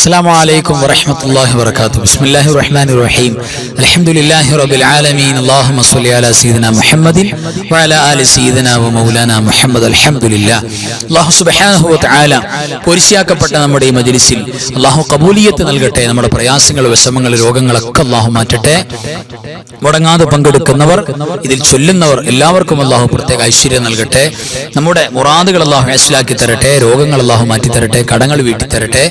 السلام عليكم ورحمة الله وبركاته. بسم الله الرحمن الرحيم. الحمد لله رب العالمين. اللهم صل على سيدنا محمد وعلى آل سيدنا ومولانا محمد. الحمد لله. അല്ലാഹു സുബ്ഹാനഹു വ തആല കുരിശിയാക്കപ്പെട്ട നമ്മുടെ ഈ മജ്ലിസിൽ അല്ലാഹു ഖബൂലിയത്ത് നൽകട്ടെ. നമ്മുടെ പ്രയാസങ്ങൾ, വിഷമങ്ങൾ, രോഗങ്ങളൊക്കെ അല്ലാഹു മാറ്റട്ടെ. മുടങ്ങാതെ പങ്കെടുക്കുന്നവർ, ഇതിൽ ചൊല്ലുന്നവർ എല്ലാവർക്കും അല്ലാഹു പ്രത്യേക ഐശ്വര്യം നൽകട്ടെ. നമ്മുടെ മുറാദുകൾ അല്ലാഹു ഹസ്ലാക്കി തരട്ടെ. രോഗങ്ങൾ അല്ലാഹു മാറ്റി തരട്ടെ. കടങ്ങൾ വീട്ടി തരട്ടെ.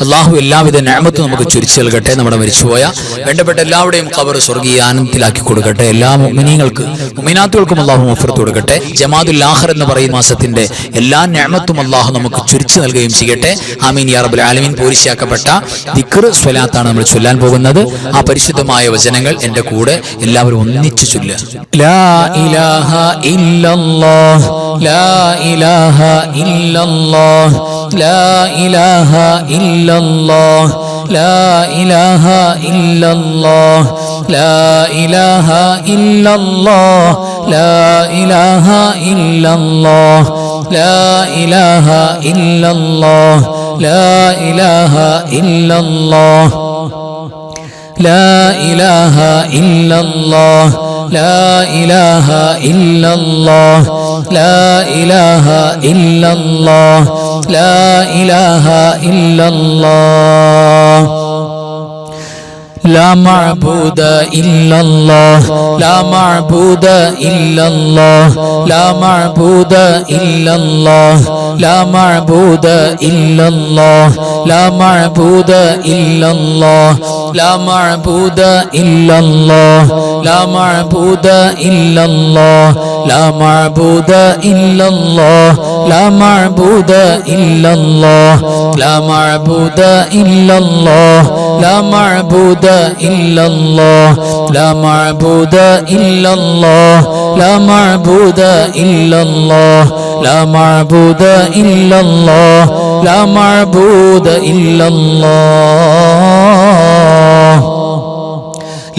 അല്ലാഹു എല്ലാവിധ നിഅമത്തും നമുക്ക് ചുരിച്ചു നൽകട്ടെ. നമ്മുടെ മരിച്ചുപോയ വേണ്ടപ്പെട്ട എല്ലാവരുടെയും ഖബർ സ്വർഗീയ ആനന്ദത്തിലാക്കി കൊടുക്കട്ടെ. എല്ലാ മുഅ്മിനീങ്ങൾക്കും മുഅ്മിനാത്തുകൾക്കും അല്ലാഹു മഗ്ഫിറത്ത് കൊടുക്കട്ടെ. ജമാദുൽ ആഖിർ എന്ന് പറയുന്ന മാസത്തിന്റെ എല്ലാ നിഅമത്തും അല്ലാഹു നമുക്ക് ചുരിച്ചു നൽകുകയും ചെയ്യട്ടെ. ആമീൻ യാ റബ്ബൽ ആലമീൻ. പോരിശാക്കപ്പെട്ട ദിക്ർ സ്വലാത്താണ് നമ്മൾ ചൊല്ലാൻ പോകുന്നത്. ആ പരിശുദ്ധമായ വചനങ്ങൾ എൻ്റെ കൂടെ എല്ലാവരും ഒന്നിച്ചു ചൊല്ലുക. ലാ ഇലാഹ ഇല്ലല്ലാഹ്, ലാ ഇലാഹ ഇല്ലല്ലാഹ്, ലാ ഇലാഹ ഇല്ലല്ലാഹ്, ലാ ഇലാഹ ഇല്ലല്ലാഹ്, ലാ ഇലാഹ ഇല്ലല്ലാഹ്, ലാ ഇലാഹ ഇല്ലല്ലാഹ്, ലാ ഇലാഹ ഇല്ലല്ലാഹ്, ലാ ഇലാഹ ഇല്ലല്ലാഹ്, ലാ ഇലാഹ ഇല്ലല്ലാഹ്, ലാ ഇലാഹ ഇല്ലല്ലാഹ്, ലാ ഇലാഹ ഇല്ലല്ലാഹ്, ലാ ഇലാഹ ഇല്ലല്ലാഹ്. لا معبود إلا الله، لا معبود إلا الله، لا معبود إلا الله، لا معبود إلا الله، لا معبود إلا الله، لا معبود إلا الله، لا معبود إلا الله، لا معبود إلا الله، لا معبود إلا الله، لا معبود إلا الله، لا معبود إلا الله، لا معبود إلا الله، لا معبود إلا الله، لا معبود إلا الله، لا معبود إلا الله،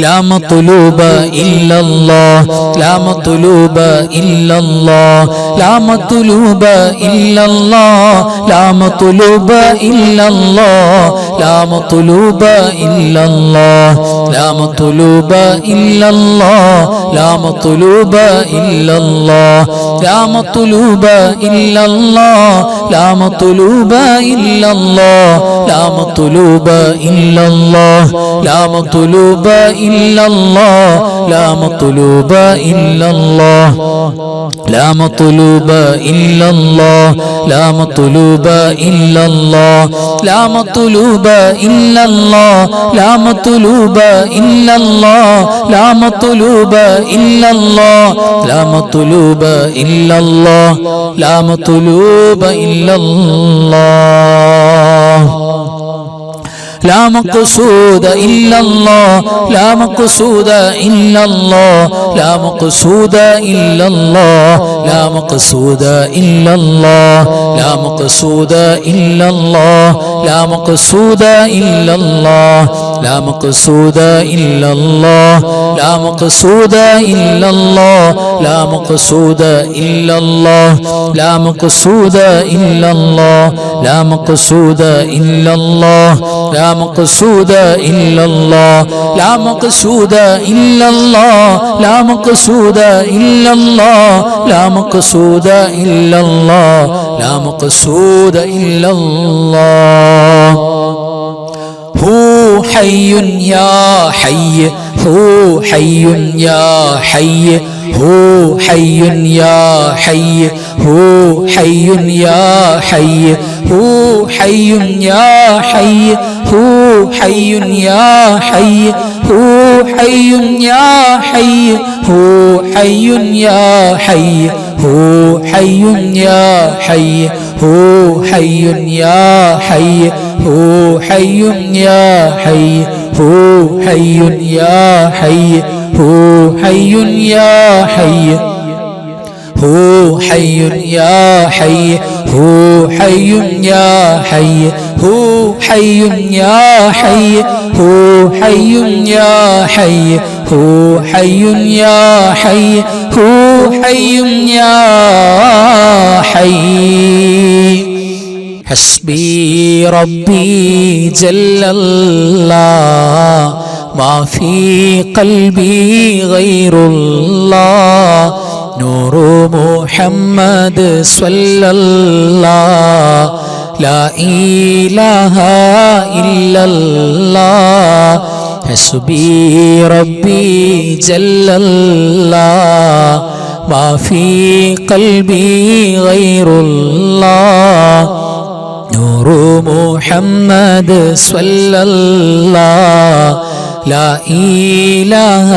لا مطلوب إلا الله، لا مطلوب إلا الله، لا مطلوب إلا الله، لا مطلوب إلا الله، لا مطلوب إلا الله، لا مطلوب إلا الله، لا مطلوب إلا الله، لا مطلوب إلا الله، لا مطلوب إلا الله، لا مطلوب إلا الله، لا مطلوب إلا الله، لا مطلوب إلا الله، لا مطلوب إلا الله، لا مطلوب إلا الله، لا مطلوب إلا الله، لا مطلوب إلا الله، لا مطلوب إلا الله، لا مطلوب إلا الله، لا مطلوب إلا الله، لا مقصود إلا الله، لا مقصود إلا الله، لا مقصود إلا الله، لا مقصود إلا الله، لا مقصود إلا الله، لا مقصود إلا الله، لا مقصود إلا الله، لا مقصود إلا الله، لا مقصود إلا الله، لا مقصود إلا الله، لا مقصود إلا الله، لا مقصود إلا الله، لا مقصود إلا الله، لا مقصود إلا الله، لا مقصود إلا الله، لا مقصود إلا الله. هو حي يا حي، هو حي يا حي، هو حي يا حي، هو حي يا حي، هو حي يا حي، هو حي يا حي، هو حي يا حي، هو حي يا حي، هو حي يا حي، هو حي يا حي، هو حي يا حي، هو حي يا حي، هو حي يا حي، هو حي يا حي، هو حي يا حي، هو حي يا حي، هو حي يا حي، هو حي يا حي، هو حي يا حي. حسبي ربي جل الله ما في قلبي غير الله نور محمد صلى الله لا إله إلا الله حسبي ربي جل الله ما في قلبي غير الله نور محمد صلى الله لا إله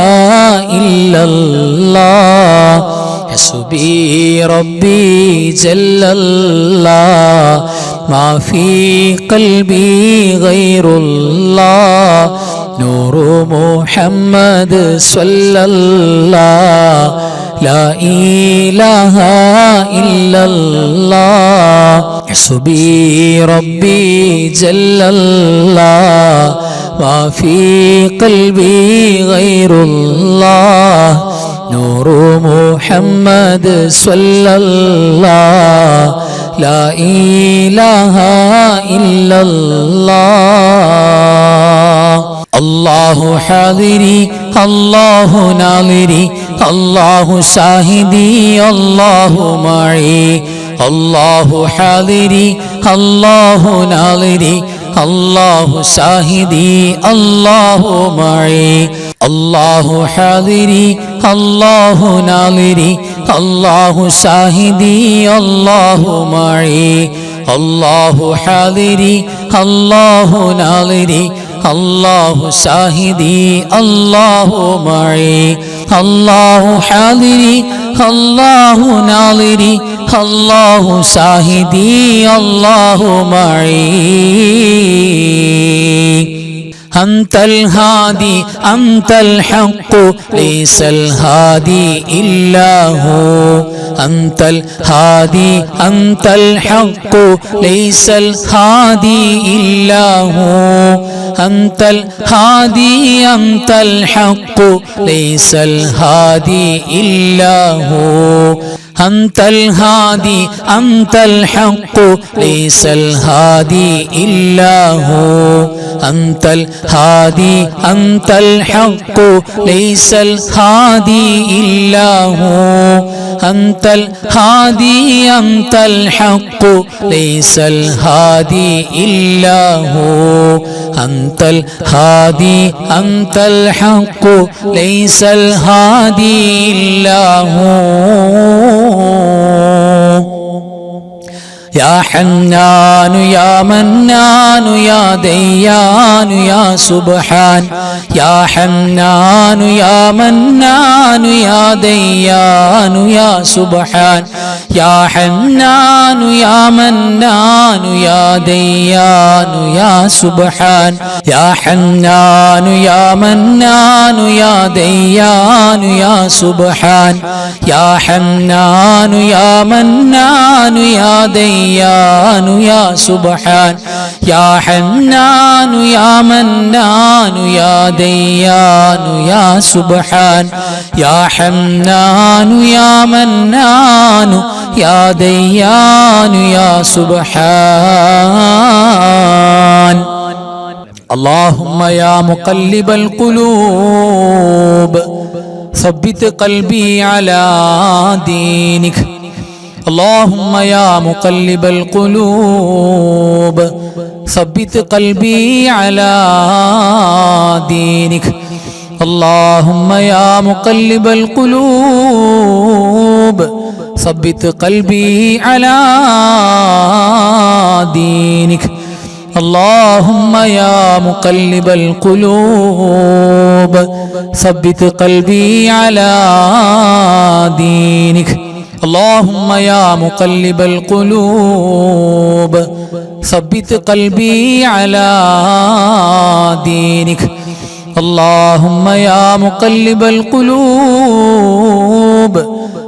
إلا الله حسبي ربي جل الله ما في قلبي غير الله نور محمد صلى الله لا إله إلا الله حسبي ربي جل الله ما في قلبي غير الله نور محمد صلى الله لا إله إلا الله الله حاضري الله ناظري الله شاهدي الله معي الله حاضري الله ناظري الله شاهدي الله معي الله حاضري الله ناظري الله شاهدي الله معي الله حاضري الله ناظري الله شاهدي الله معي الله حاضري الله ناظري الله شاهدي الله معي أنت الهادي أنت الحق ليس الهادي إلا هو أنت الهادي أنت الحق ليس الهادي إلا هو أنت الهادي أنت الحق ليس الهادي إلا هو أنت الهادي أنت الحق ليس الهادي إلا هو أنت الهادي أنت الحق ليس الهادي إلا هو أنت الهادي أنت الحق ليس الهادي إلا هو أنت الهادي أنت الحق ليس الهادي إلا هو يا حنان يا منان يا ديان يا سبحان يا حنان يا منان يا ديان يا سبحان يا حنان يا منان يا ديان يا سبحان يا حنان يا منان يا ديان يا سبحان يا حنان يا منان يا ديان يا سبحان يا حنان يا منان يا ديان يا سبحان يا حنان يا منان يا ديان يا سبحان اللهم يا مقلب القلوب ثبت قلبي على دينك اللهم يا مقلب القلوب ثبت قلبي على دينك اللهم يا مقلب القلوب ثبت قلبي على دينك اللهم يا مقلب القلوب ثبت قلبي على دينك اللهم يا مقلب القلوب ثبت قلبي على دينك اللهم يا مقلب القلوب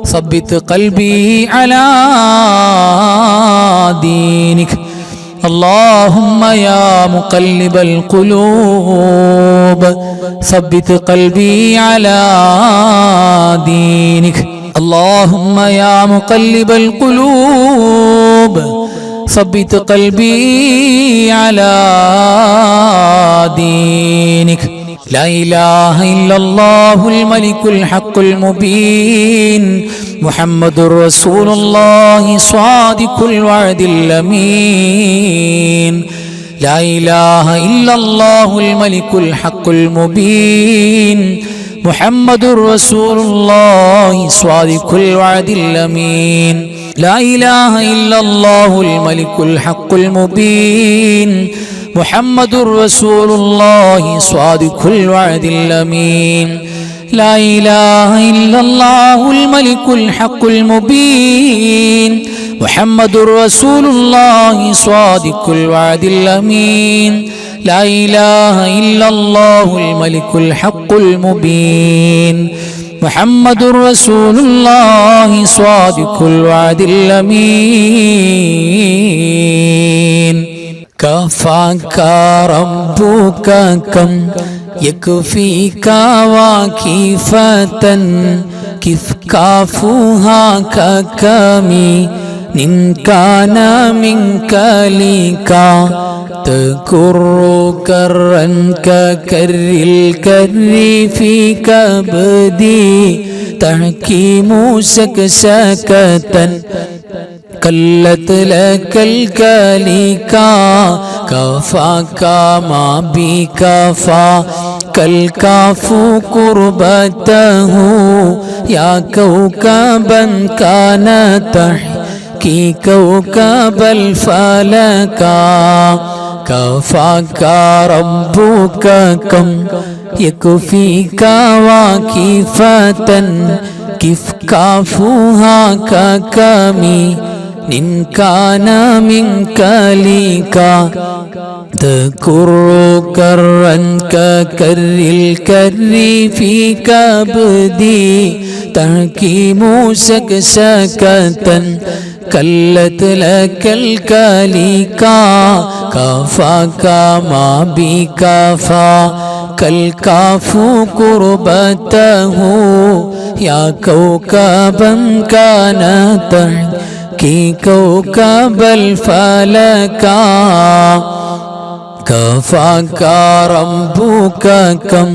ثبت قلبي على دينك اللهم يا مقلب القلوب ثبت قلبي على دينك اللهم يا مقلب القلوب ثبت قلبي على دينك لا إله إلا الله الملك الحق المبين محمد رسول الله صادق الوعد الأمين لا إله إلا الله الملك الحق المبين محمد رسول الله صادق الوعد الأمين لا إله إلا الله الملك الحق المبين محمد رسول الله صادق الوعد الأمين لا إله إلا الله الملك الحق المبين محمد رسول الله صادق الوعد الأمين لا إله إلا الله الملك الحق المبين محمد رسول الله صادق الوعد الأمين كفاك ربك كم يكفيك واكفة كيف كافوها ككمي إن كان منك لك تكر كرا ككر الكر في كبدي تحكيم سكسكة كلت لك الكليكا كفاك ما بكفى كالكاف قربته يا كوكبا كان تحكي كوكب الفلكا كفاك ربك كم يكفيك واكفة كيف كافوها ككمي إن كان منك لك تكر كرا ككر الكر في كبدي تحكيم سكسكة كلت لك الكليكا كفاك ما بكفى كالكاف قربته يا كوكبا كان تحكي كوكب الفلكا كفاك ربك كم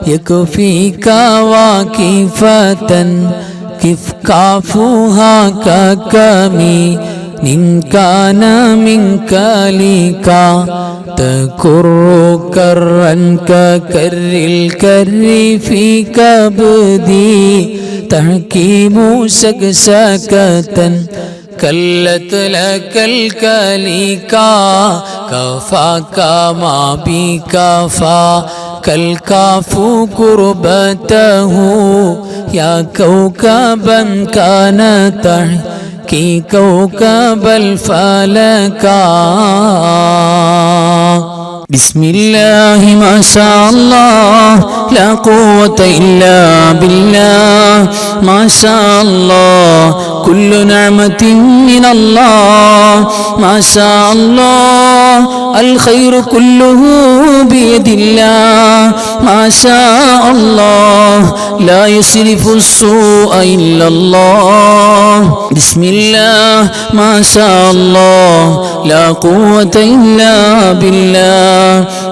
يكفيك واكفة كيف كافوها ككمي إن كان منك لك تكر كرا ككر الكر في كبدي تحكيم سكسكة كلت لك الكليكا كفاك ما بكفى كالكاف قربته يا كوكبا كان تحكي كوكب الفلكا بسم الله ما شاء الله لا قوة إلا بالله ما شاء الله كل نعمة من الله ما شاء الله الخير كله بيد الله ما شاء الله لا يصرف السوء إلا الله بسم الله ما شاء الله لا قوة إلا بالله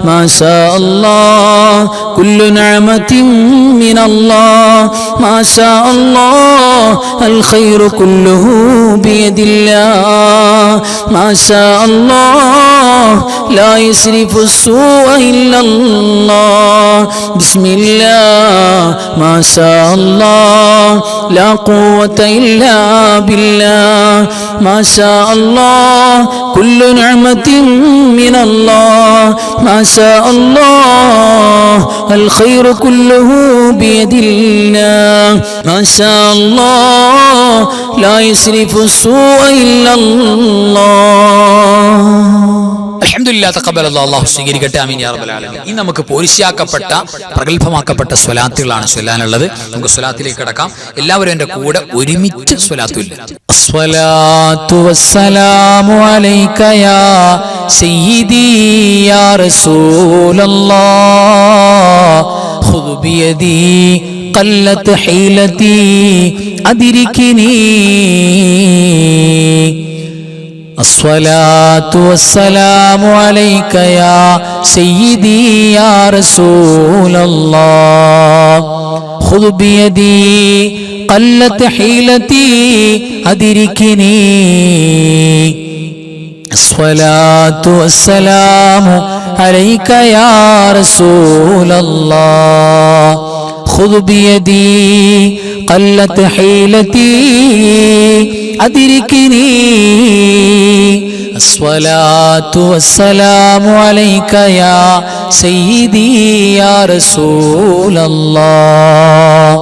ما شاء الله كل نعمة من الله ما شاء الله الخير كله بيد الله ما شاء الله لا يصرف السوء إلا الله بسم الله ما شاء الله لا قوة إلا بالله ما شاء الله كل نعمة من الله ما شاء الله الخير كله بيد الله ما شاء الله لا يصرف السوء إلا الله അൽഹംദുലില്ലാഹ് തഖബ്ബലല്ലാഹു അല്ലാഹു സ്വീകരിക്കട്ടെ ആമീൻ യാ റബ്ബൽ ആലമീൻ. ഇനി നമുക്ക് പോരിശാക്കപ്പെട്ട പ്രഗൽഭമാക്കപ്പെട്ട സ്വലാത്തുകളാണ് ചൊല്ലാനുള്ളത്. നമുക്ക് സ്വലാത്തിലേക്ക് കടക്കാം. എല്ലാവരും എൻ്റെ കൂടെ ഒരുമിച്ച് സ്വലാത്തുല്ല. الصلاة والسلام عليك يا سيدي يا رسول الله خذ بيدي قلت حيلتي أدركني الصلاة والسلام عليك يا سيدي يا رسول الله خذ بيدي قلت حيلتي أدركني الصلاة والسلام عليك يا رسول الله خذ بيدي قلت حيلتي أدركني الصلاة والسلام عليك يا سيدي يا رسول الله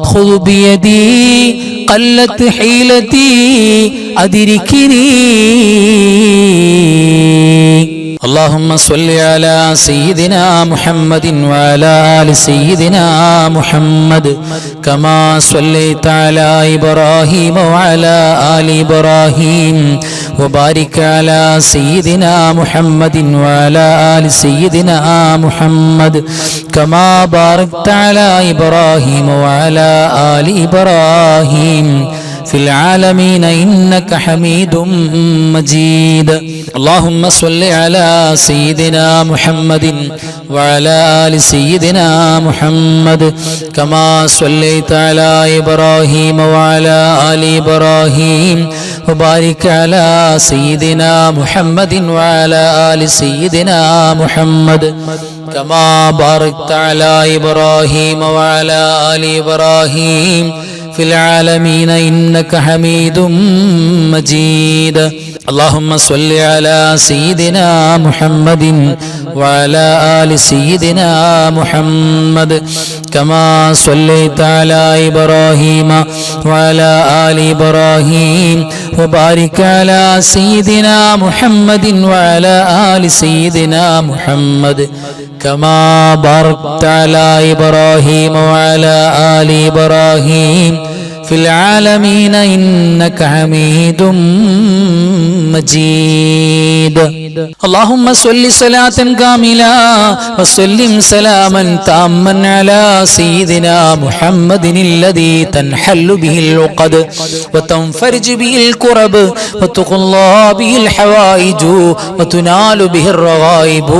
خذ بيدي قلت حيلتي أدركني اللهم صل على سيدنا محمد وعلى آل سيدنا محمد كما صليت على إبراهيم وعلى آل إبراهيم وبارك على سيدنا محمد وعلى آل سيدنا محمد كما باركت على إبراهيم وعلى آل إبراهيم في العالمين إنك حميد مجيد اللهم صل على سيدنا محمد وعلى آل سيدنا محمد كما صليت على إبراهيم وعلى آل إبراهيم وبارك على سيدنا محمد وعلى آل سيدنا محمد كما باركت على إبراهيم وعلى آل إبراهيم في العالمين إنك حميد مجيد اللهم صل على سيدنا محمد وعلى آل سيدنا محمد كما صليت على إبراهيم وعلى آل إبراهيم وبارك على سيدنا محمد وعلى آل سيدنا محمد كما باركت على إبراهيم وعلى آل إبراهيم في العالمين إنك حميد مجيد اللهم صل صلاة كاملة وسلم سلاما تاما على سيدنا محمد الذي تنحل به العقد وتنفرج به الكرب وتقضى به الحوائج وتنال به الرغائب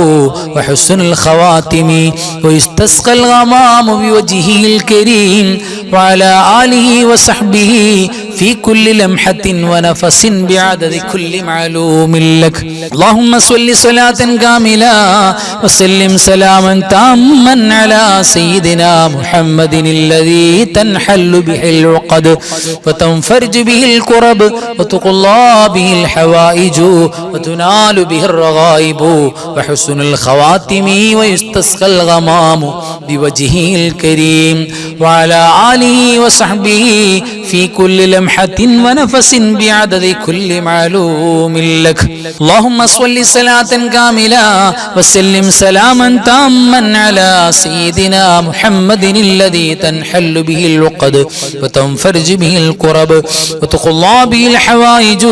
وحسن الخواتم ويستسقى الغمام بوجهه الكريم وعلى آله وصحبه في كل لمحة ونفس بعدد كل معلوم لك اللهم صل صلاة كاملة وسلم سلاما تاما على سيدنا محمد الذي تنحل به العقد وتنفرج به الكرب وتقضى به الحوائج وتنال به الرغائب وحسن الخواتم ويستسقى الغمام بوجهه الكريم وعلى آله وصحبه في كل لمحة ونفس بعدد كل معلوم لك اللهم صل صلاة كاملة وسلم سلاما تاما على سيدنا محمد الذي تنحل به العقد وتنفرج به الكرب وتقضى به الحوائج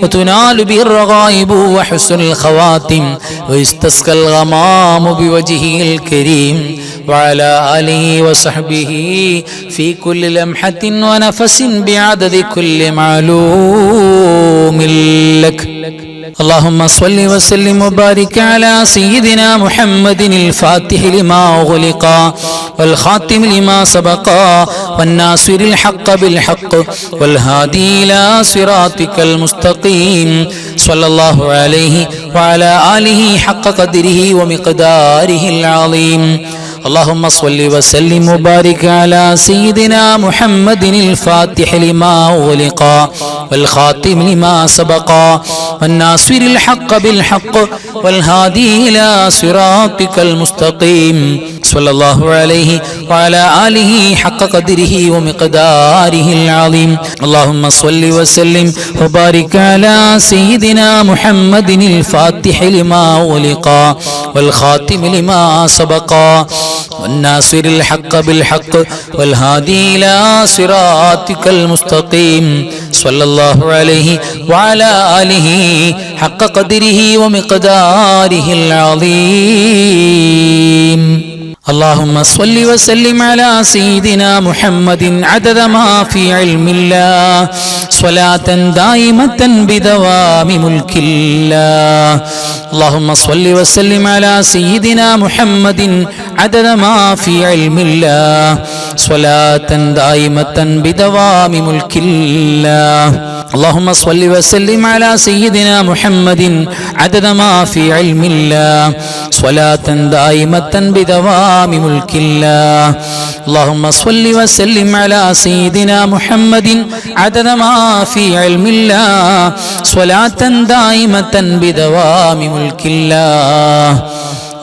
وتنال به الرغائب وحسن الخواتم ويستسقى الغمام بوجهه الكريم وعلى آله وصحبه في كل لمحة ونفس بعدد كل معلوم لك اللهم صل وسلم وبارك على سيدنا محمد الفاتح لما أغلق والخاتم لما سبق والناصر الحق بالحق والهادي إلى صراطك المستقيم صلى الله عليه وعلى آله حق قدره ومقداره العظيم اللهم صل وسلم وبارك على سيدنا محمد الفاتح لما أغلق والخاتم لما سبق والناصر الحق بالحق والهادي إلى صراطك المستقيم صلى الله عليه وعلى آله حق قدره ومقداره العظيم اللهم صل وسلم وبارك على سيدنا محمد الفاتح لما أغلق والخاتم لما سبق والناصر الحق بالحق والهادي إلى صراطك المستقيم صلى الله عليه وعلى آله حق قدره ومقداره العظيم اللهم صل وسلم على سيدنا محمد عدد ما في علم الله صلاة دائمة بدوام ملك الله. اللهم صل وسلم على سيدنا محمد عدد ما في علم الله صلاة دائمة بدوام ملك الله. اللهم صل وسلم على سيدنا محمد عدد ما في علم الله صلاة دائمة بدوام ملك الله. اللهم صل وسلم على سيدنا محمد عدد ما في علم الله صلاة دائمة بدوام ملك الله.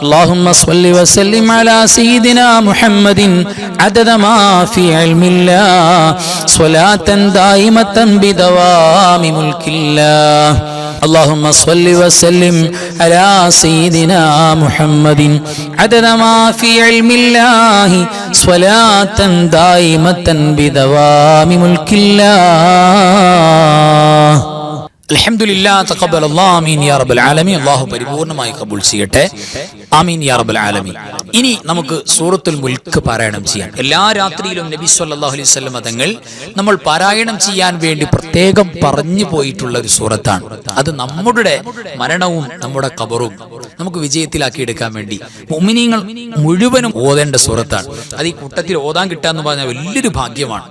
اللهم صل وسلم على سيدنا محمد عدد ما في علم الله صلاة دائمة بدوام ملك الله. اللهم صل وسلم على سيدنا محمد عدد ما في علم الله صلاة دائمة بدوام ملك الله. അൽഹംദുലില്ലാ തഖബ്ബലല്ലാഹു ആമീൻ യാ റബ്ബൽ ആലമീൻ. അല്ലാഹു പരിപൂർണമായി കബൂൽ ചെയ്യട്ടെ. ആമീൻ യാ റബ്ബൽ ആലമീൻ. ഇനി നമുക്ക് സൂറത്തുൽ മുൽക്ക് പാരായണം ചെയ്യാം. എല്ലാ രാത്രിയിലും നബി സല്ലല്ലാഹു അലൈഹി വസല്ലം തങ്ങൾ നമ്മൾ പാരായണം ചെയ്യാൻ വേണ്ടി പ്രത്യേകം പറഞ്ഞു പോയിട്ടുള്ള ഒരു സൂറത്താണ്. അത് നമ്മുടെ മരണവും നമ്മുടെ ഖബറും നമുക്ക് വിജയത്തിലാക്കി എടുക്കാൻ വേണ്ടി മുഅ്മിനീങ്ങൾ മുഴുവനും ഓതേണ്ട സൂറത്താണ്. അത് ഈ കൂട്ടത്തിൽ ഓതാൻ കിട്ടാന്ന് പറഞ്ഞാൽ വലിയൊരു ഭാഗ്യമാണ്.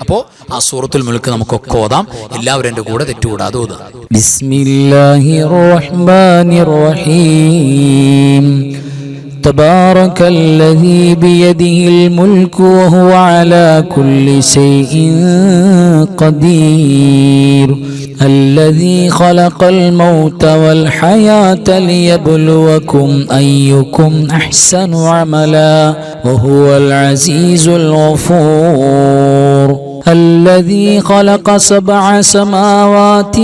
അപ്പോൾ ആ സൂറത്തുൽ മുൽക്ക് നമുക്കൊക്കെ ഓതാം. എല്ലാവരും എൻ്റെ കൂടെ തെറ്റുകൂടാതെ ഓതാം. ബിസ്മില്ലാഹിർ റഹ്മാനിർ റഹീം. تبارك الذي بيده الملك وهو على كل شيء قدير الذي خلق الموت والحياة ليبلوكم أيكم أحسن عملا وهو العزيز الغفور الذي خلق 7 سماوات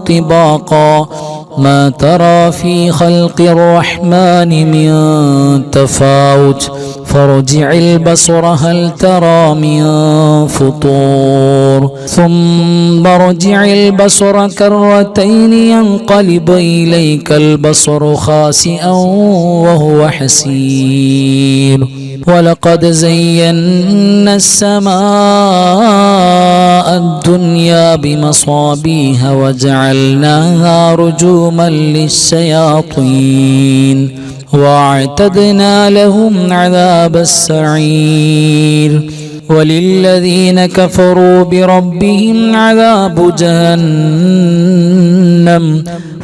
طباقا ما ترى في خلق الرحمن من تفاوت فارجع البصر هل ترى من فطور ثم ارجع البصر كرتين ينقلب إليك البصر خاسئا وهو حسير ولقد زينا السماء الدنيا بمصابيح وجعلناها رجوما للشياطين واعتدنا لهم عذاب السعير وللذين كفروا بربهم عذاب جهنم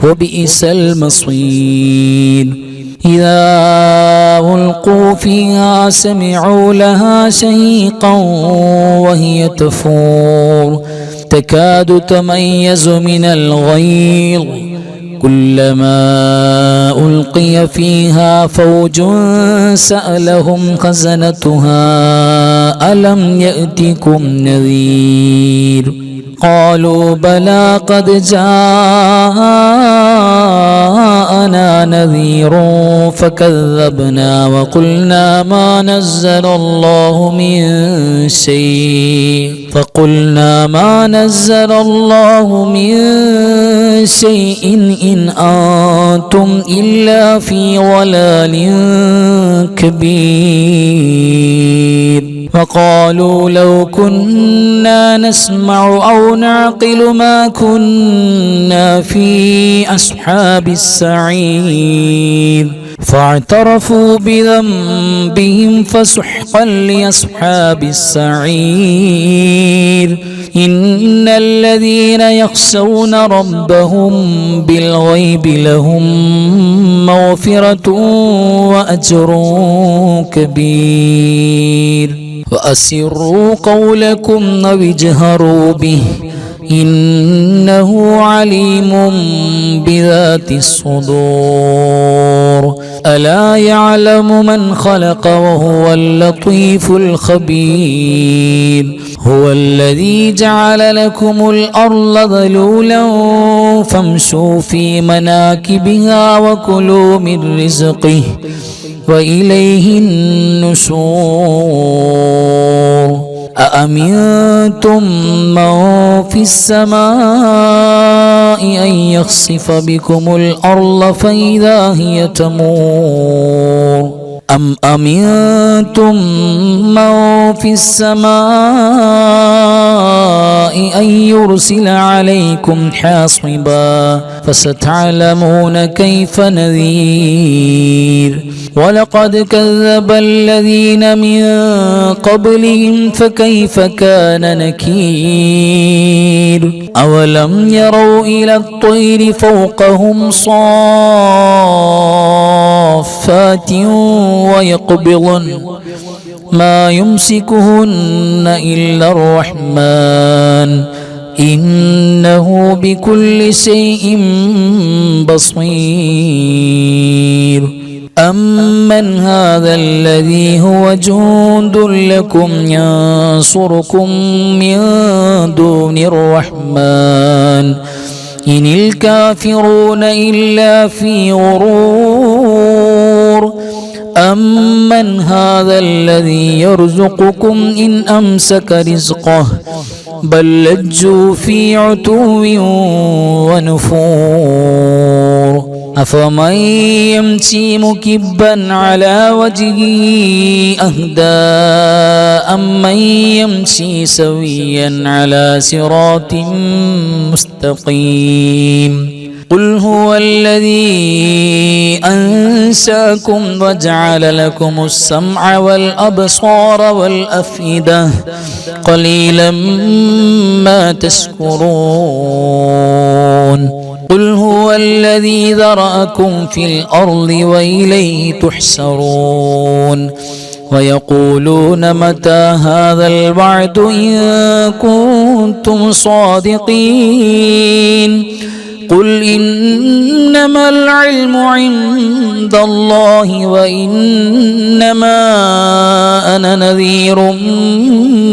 وبئس المصير إذا ألقوا فيها سمعوا لها شهيقا وهي تفور تكاد تميز من الغيظ كلما ألقي فيها فوج سألهم خزنتها ألم يأتكم نذير قالوا بلى قد جاءنا نذير فكذبنا وقلنا ما نزل الله من شيء إن أنتم إلا في ضلال كبير وقالوا لو كنا نسمع أو نعقل ما كنا في أصحاب السعير فاعترفوا بذنبهم فسحقا لأصحاب السعير إن الذين يخشون ربهم بالغيب لهم مغفرة وأجر كبير وأسروا قولكم أو اجهروا به إنه عليم بذات الصدور ألا يعلم من خلق وهو اللطيف الخبير هو الذي جعل لكم الأرض ذلولا فامشوا في مناكبها وكلوا من رزقه وإليه النشور أأمنتم من في السماء أن يخسف بكم الأرض فإذا هي تمور أم أمنتم من في السماء أن يرسل عليكم حاصبا فستعلمون كيف نذير ولقد كذب الذين من قبلهم فكيف كان نكير أولم يروا إلى الطير فوقهم صافات ويقبضن ما يمسكهن إلا الرحمن إنه بكل شيء بصير أمن هذا الذي هو جند لكم ينصركم من دون الرحمن إن الكافرون إلا في غرور أمن هذا الذي يرزقكم إن أمسك رزقه بل لجوا في عتو ونفور أفمن يمشي مكبا على وجهه أهدى أمن يمشي سويا على صراط مستقيم قل هو الذي أنشأكم وجعل لكم السمع والأبصار والأفئدة قليلا ما تشكرون قل هو الذي ذرأكم في الأرض وإليه تحشرون ويقولون متى هذا الوعد إن كنتم صادقين قل إنما العلم عند الله وإنما أنا نذير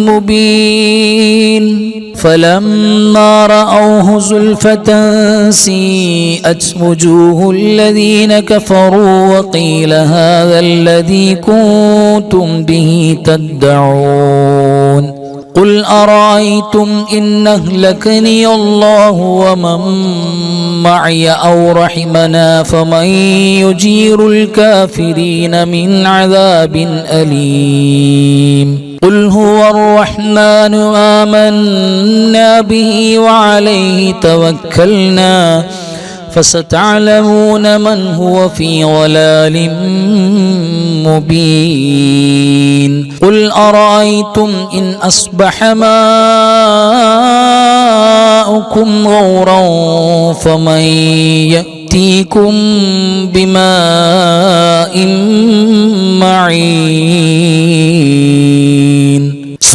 مبين فلما رأوه زلفة سيئت وجوه الذين كفروا وقيل هذا الذي كنتم به تدعون قل أرأيتم إن أهلكني الله ومن معي أو رحمنا فمن يجير الكافرين من عذاب أليم قل هو الرحمن آمنا به وعليه توكلنا فستعلمون من هو في ضلال مبين قل أرأيتم إن أصبح ماؤكم غورا فمن يأتيكم بماء معين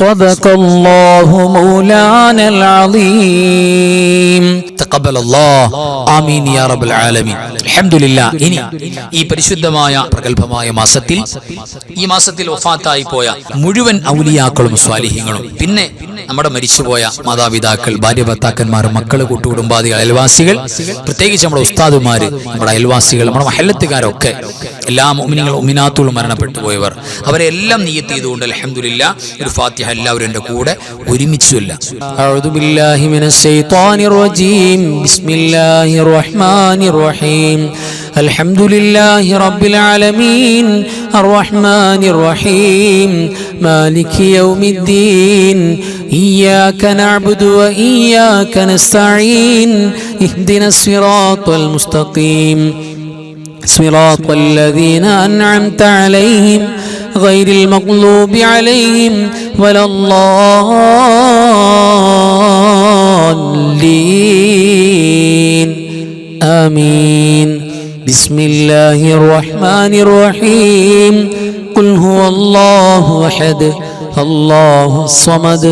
صدق الله مولانا العظيم തഖബ്ബൽ അല്ലാഹ് ആമീൻ യാ റബ്ബൽ ആലമീൻ അൽഹംദുലില്ലാ. ഇനി ഈ പരിശുദ്ധമായ പ്രഗൽഭമായ മാസത്തിൽ ഈ മാസത്തിൽ വഫാത്തായി പോയ മുഴുവൻ ഔലിയാക്കളും സ്വാലിഹീങ്ങളും പിന്നെ നമ്മുടെ മരിച്ചുപോയ മാതാപിതാക്കൾ, ഭാര്യ, ഭർത്താക്കന്മാർ, മക്കള്, കൂട്ടുകുടുംബാദികൾ, അയൽവാസികൾ, പ്രത്യേകിച്ച് നമ്മുടെ ഉസ്താദുമാര്, നമ്മുടെ അയൽവാസികൾ, നമ്മുടെ മഹല്ലത്തുകാരൊക്കെ എല്ലാ മുഅ്മിനീങ്ങളും മുഅ്മിനാത്തുകളും മരണപ്പെട്ടു പോയവർ അവരെ എല്ലാം നിയ്യത്ത് ചെയ്തുകൊണ്ട് അൽഹംദുലില്ലാ ഒരു ഫാത്തിഹ എല്ലാവരും എൻ്റെ കൂടെ ഒരുമിച്ച് ചൊല്ലാം. أعوذ بالله من الشيطان الرجيم بسم الله الرحمن الرحيم الحمد لله رب العالمين الرحمن الرحيم مالك يوم الدين إياك نعبد وإياك نستعين اهدنا الصراط المستقيم صراط الذين أنعمت عليهم غير المغضوب عليهم ولا الضالين آمين بسم الله الرحمن الرحيم قل هو الله أحد الله الصمد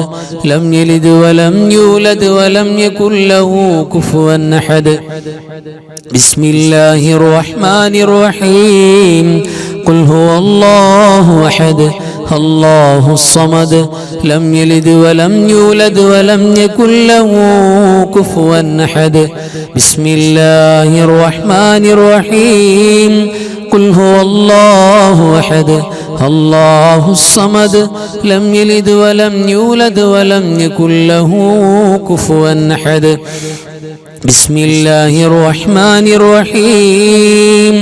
لم يلد ولم يولد ولم يكن له كفوا أحد بسم الله الرحمن الرحيم قل هو الله أحد الله الصمد لم يلد ولم يولد ولم يكن له كفوا أحد بسم الله الرحمن الرحيم قل هو الله أحد الله الصمد لم يلد ولم يولد ولم يكن له كفوا أحد بسم الله الرحمن الرحيم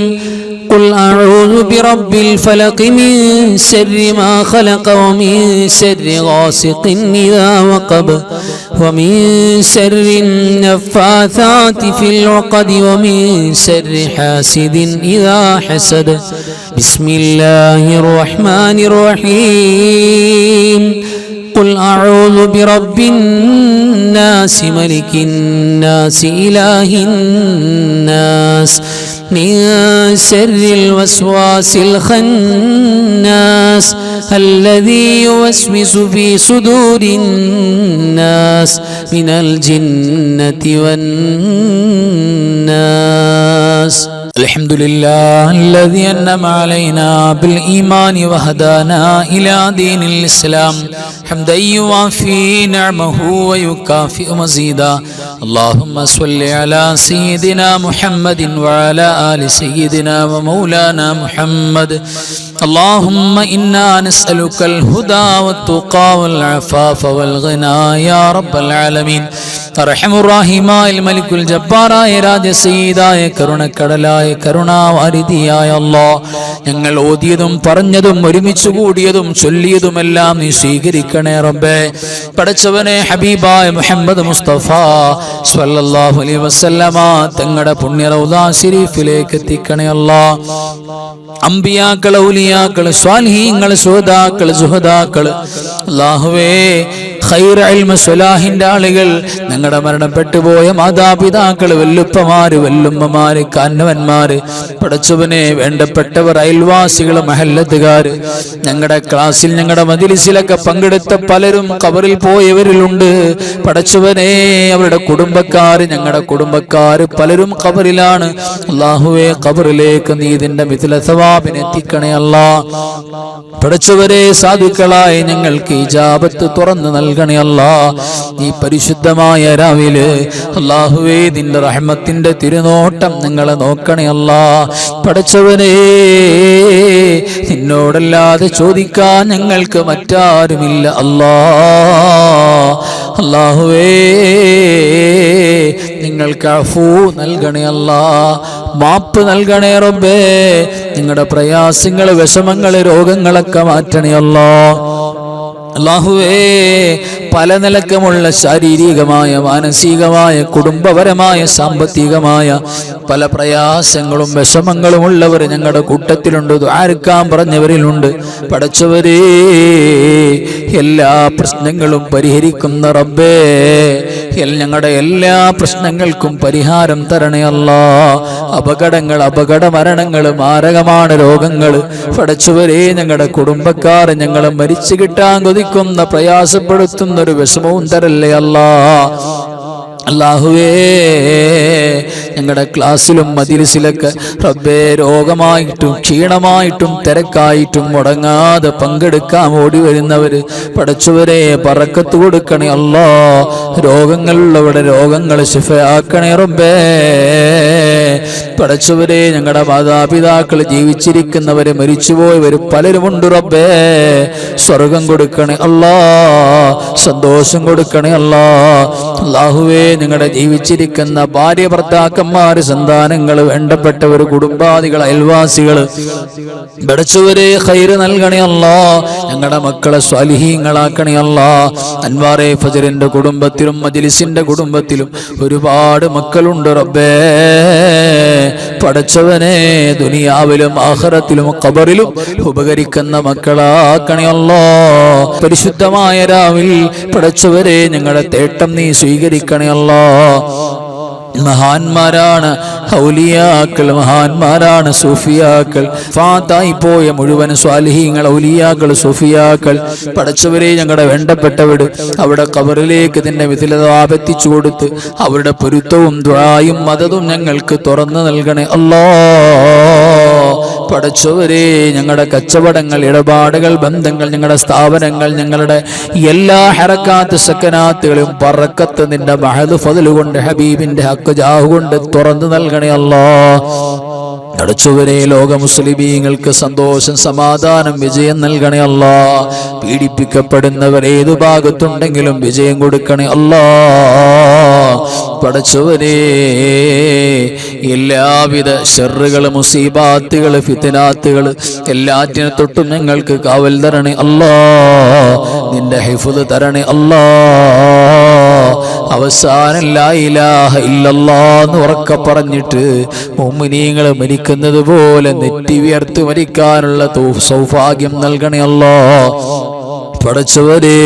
قل أعوذ برب الفلق من شر ما خلق ومن شر غاسق إذا وقب ومن شر النفاثات في العقد ومن شر حاسد إذا حسد بسم الله الرحمن الرحيم قل أعوذ برب الناس ملك الناس إله الناس من شر الوسواس الخناس الذي يوسوس في صدور الناس من الجنة والناس الحمد لله الذي أنعم علينا بالإيمان وهدانا إلى دين الإسلام حمدا يوافي نعمه ويكافئ مزيدا اللهم صل على سيدنا محمد وعلى آل سيدنا ومولانا محمد اللهم إنا نسألك الهدى والتقى والعفاف والغنى يا رب العالمين അർഹമുറാഹിമായ മലിക്കുൽ ജബ്ബാറായ രാജസീദായ കരുണക്കടലായ കരുണാവാരിധിയായ അല്ലാഹ് ഞങ്ങൾ ഓതിയതും പറഞ്ഞതും ഒരുമിച്ച് കൂടിയതും ചൊല്ലിയതുമെല്ലാം നീ സ്വീകരിക്കണേ റബ്ബേ. പടച്ചവനെ ഹബീബായ മുഹമ്മദ് മുസ്തഫ സ്വല്ലല്ലാഹു അലൈഹി വസല്ലമ തങ്ങളുടെ പുണ്യ റൗദാ ശരീഫിലേക്ക് എത്തിക്കണേ അല്ലാഹ്. അമ്പിയാക്കൾ, ഔലിയാക്കൾ, സ്വാലിഹീങ്ങൾ, ശുഹദാക്കൾ, സുഹദാക്കൾ, അല്ലാഹുവേ ഖൈർ ഇൽമ സ്വലാഹിന്റെ ആളുകൾ, ഞങ്ങളുടെ മരണപ്പെട്ടു പോയ മാതാപിതാക്കൾ, വല്ലുപ്പമാര്, വല്ലുമ്മമാര്, കാന്നവന്മാര്, പടച്ചവനെ വേണ്ടപ്പെട്ടവർ, അയൽവാസികൾ, മഹല്ലത്തുകാര്, ഞങ്ങളുടെ ക്ലാസ്സിൽ ഞങ്ങളുടെ മജ്‌ലിസിലൊക്കെ പങ്കെടുത്ത പലരും ഖബറിൽ പോയവരിലുണ്ട്. പടച്ചവനെ അവരുടെ കുടുംബക്കാര്, ഞങ്ങളുടെ കുടുംബക്കാര് പലരും ഖബറിലാണ്. അല്ലാഹുവേ ഖബറിലേക്ക് നീ ഇതിന്റെ മിഥില സവാബിനെ എത്തിക്കണേ അല്ലാഹ്. പടച്ചവരെ സാധുക്കളായ ഞങ്ങൾക്ക് ഇജാബത്ത് തുറന്നു നൽകണേ അല്ലാഹ്. ഈ പരിശുദ്ധമായ രാവിലെ അല്ലാഹുവേ നിന്റെ റഹ്മത്തിന്റെ തിരുനോട്ടം ഞങ്ങളെ നോക്കണേ അല്ലാഹ്. പടച്ചവനെ നിന്നോടല്ലാതെ ചോദിക്കാൻ ഞങ്ങൾക്ക് മറ്റാരുമില്ല അല്ലാഹ്. അല്ലാഹുവേ നിങ്ങൾക്ക് അഫൂ നൽകണേ അല്ലാഹ്, മാപ്പ് നൽകണേ റബ്ബേ. നിങ്ങളുടെ പ്രയാസങ്ങൾ, വിഷമങ്ങൾ, രോഗങ്ങളൊക്കെ മാറ്റണേ അല്ലാഹ്. അല്ലാഹുവേ പല നിലക്കുമുള്ള ശാരീരികമായ, മാനസികമായ, കുടുംബപരമായ, സാമ്പത്തികമായ പല പ്രയാസങ്ങളും വിഷമങ്ങളും ഉള്ളവർ ഞങ്ങളുടെ കൂട്ടത്തിലുണ്ട്, ദുആർക്കാൻ പറഞ്ഞവരിലുണ്ട്. പടച്ചവരേ എല്ലാ പ്രശ്നങ്ങളും പരിഹരിക്കുന്ന റബ്ബേ, ഞങ്ങളുടെ എല്ലാ പ്രശ്നങ്ങൾക്കും പരിഹാരം തരണേ അല്ലാഹ്. അപകടങ്ങൾ, അപകട മരണങ്ങൾ, മാരകമാണ് രോഗങ്ങൾ, പടച്ചവരേ ഞങ്ങളുടെ കുടുംബക്കാർ ഞങ്ങളെ മരിച്ചു കിട്ടാൻ കൊതിക്കുന്ന, പ്രയാസപ്പെടുത്തുന്ന ഒരു വിഷമവും തരല്ലേ അല്ലാഹ്. അല്ലാഹുവേ ഞങ്ങളുടെ ക്ലാസ്സിലും മജ്‌ലിസിലൊക്കെ റബ്ബേ രോഗമായിട്ടും ക്ഷീണമായിട്ടും തിരക്കായിട്ടും മുടങ്ങാതെ പങ്കെടുക്കാൻ ഓടി വരുന്നവര് പടച്ചവരെ ബറക്കത്ത് കൊടുക്കണേ അല്ലാഹ്. രോഗങ്ങളുള്ളവരുടെ രോഗങ്ങൾ ശിഫയാക്കണേ റബ്ബേ. പടച്ചവരെ ഞങ്ങളുടെ മാതാപിതാക്കൾ ജീവിച്ചിരിക്കുന്നവര് മരിച്ചുപോയവര് പലരുമുണ്ട് റബ്ബേ. സ്വർഗം കൊടുക്കണേ അല്ലാഹ്, സന്തോഷം കൊടുക്കണേ അല്ലാഹ്. അല്ലാഹുവേ നിങ്ങളുടെ ജീവിച്ചിരിക്കുന്ന ഭാര്യ, ഭർത്താക്കന്മാര്, സന്താനങ്ങള്, വേണ്ടപ്പെട്ടവര്, കുടുംബാദികൾ, അയൽവാസികള് പടച്ചവരെ ഖൈർ നൽകണേ അല്ലാഹ്. ഞങ്ങളുടെ മക്കളെ സ്വാലിഹീങ്ങളാക്കണേ അല്ലാഹ്. അൻവാറെ ഫജറിന്റെ കുടുംബത്തിലും മജ്‌ലിസിന്റെ കുടുംബത്തിലും ഒരുപാട് മക്കളുണ്ട് റബ്ബേ. പടച്ചവനെ ദുനിയാവിലും ആഖിറത്തിലും ഖബറിലും ഉപകരിക്കുന്ന മക്കളാക്കണേ അല്ലാഹ്. പരിശുദ്ധമായ രാവിൽ പടച്ചവരെ ഞങ്ങളുടെ തേട്ടം നീ സ്വീകരിക്കണേ അല്ലാഹ്. മഹാന്മാരാണ് ഔലിയാക്കൾ, മഹാന്മാരാണ് സൂഫിയാക്കൾ. ഫാത്തായി പോയ മുഴുവൻ സ്വാലിഹീങ്ങൾ, ഔലിയാക്കൾ, സൂഫിയാക്കൾ പടച്ചവരെ ഞങ്ങളുടെ വേണ്ടപ്പെട്ടവർ അവിടെ ഖബറിലേക്ക് ഇതിന്റെ മിഥിലതാപെത്തിച്ചു കൊടുത്ത് അവരുടെ പൊരുത്തവും ദുആയും മദതും ഞങ്ങൾക്ക് തുറന്നു നൽകണേ അല്ലാഹ്. പടച്ചവരെ ഞങ്ങളുടെ കച്ചവടങ്ങൾ, ഇടപാടുകൾ, ബന്ധങ്ങൾ, ഞങ്ങളുടെ സ്ഥാപനങ്ങൾ, ഞങ്ങളുടെ എല്ലാ ഹറക്കാത്ത് സക്കനാത്തുകളും ബറക്കത്ത് നിന്റെ മഹദ് ഫദ്ല് കൊണ്ട് ഹബീബിന്റെ ഹക്ക് ജാഹ് കൊണ്ട് തുറന്നു നൽകണേ അല്ലാ. പടച്ചവനെ ലോക മുസ്ലിമീങ്ങൾക്ക് സന്തോഷം, സമാധാനം, വിജയം നൽകണേ അല്ലാ. പീഡിപ്പിക്കപ്പെടുന്നവർ ഏതു ഭാഗത്തുണ്ടെങ്കിലും വിജയം കൊടുക്കണേ അല്ലാ. പടച്ചവനെ എല്ലാവിധ ഷർറുകൾ, മുസീബാത്തുകൾ, ഫിത്നാത്തുകൾ എല്ലാറ്റിനെ തൊട്ടും ഞങ്ങൾക്ക് കാവൽ തരണേ അല്ലാ. നിന്റെ ഹിഫ്ള് തരണേ അല്ലാ. അവസാനം ലാ ഇലാഹ ഇല്ലല്ലാഹ് എന്ന് ഉറക്കെ പറഞ്ഞിട്ട് മുഅ്മിനീങ്ങൾ മരിക്കുന്നത് പോലെ നെറ്റി വിയർത്ത് മരിക്കാനുള്ള സൗഭാഗ്യം നൽകണേ അല്ലാ. പടച്ചവരെ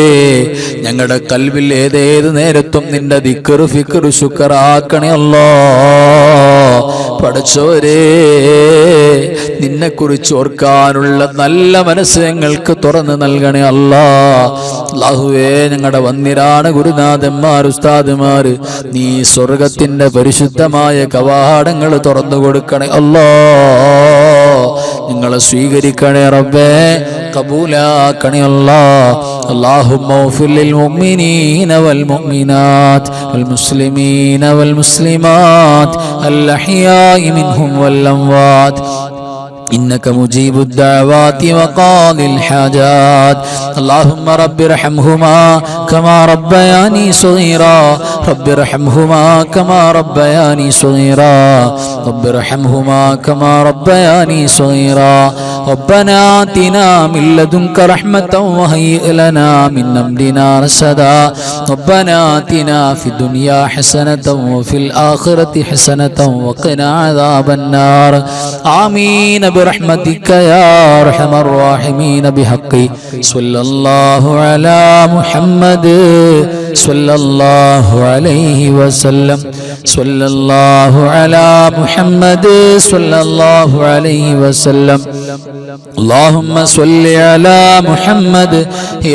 ഞങ്ങളുടെ കൽവിൽ ഏതേത് നേരത്തും നിന്റെ ദിക്ർ, ഫിക്ർ, ശുക്റാക്കണേ അല്ലാ. പടച്ചവരെ നിന്നെ കുറിച്ച് ഓർക്കാനുള്ള നല്ല മനസ്സ് ഞങ്ങൾക്ക് തുറന്നു നൽകണേ അല്ലാ. അല്ലാഹുവേ, ഞങ്ങളുടെ വന്നിരാണ് ഗുരുനാഥന്മാർ, ഉസ്താദുമാർ, നീ സ്വർഗത്തിന്റെ പരിശുദ്ധമായ കവാടങ്ങൾ തുറന്നു കൊടുക്കണേ അല്ലാ. നിങ്ങളെ സ്വീകരിക്കണേ റബ്ബേ, കബൂലാക്കണേ അല്ലാ. اللهم اغفر للمؤمنين والمؤمنات والمسلمين والمسلمات الأحياء منهم والأموات إنك مجيب الدعوات وقاضي الحاجات. اللهم رب ارحمهما كما ربياني صغيرا. رب ارحمهما كما ربياني صغيرا. رب ارحمهما كما ربياني صغيرا. ربنا آتنا من لدنك رحمة وهيئ لنا من أمرنا رشدا. ربنا آتنا في الدنيا حسنة وفي الآخرة حسنة وقنا عذاب النار. آمين برحمتك يا أرحم الراحمين. بحق صلى الله على محمد صلى الله عليه وسلم. صلى الله على محمد صلى الله عليه وسلم. اللهم صل على محمد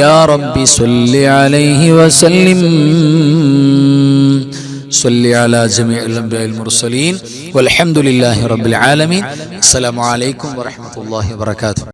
يا رب صل عليه وسلم. صل على جميع الأنبياء المرسلين والحمد لله رب العالمين. السلام عليكم ورحمة الله وبركاته.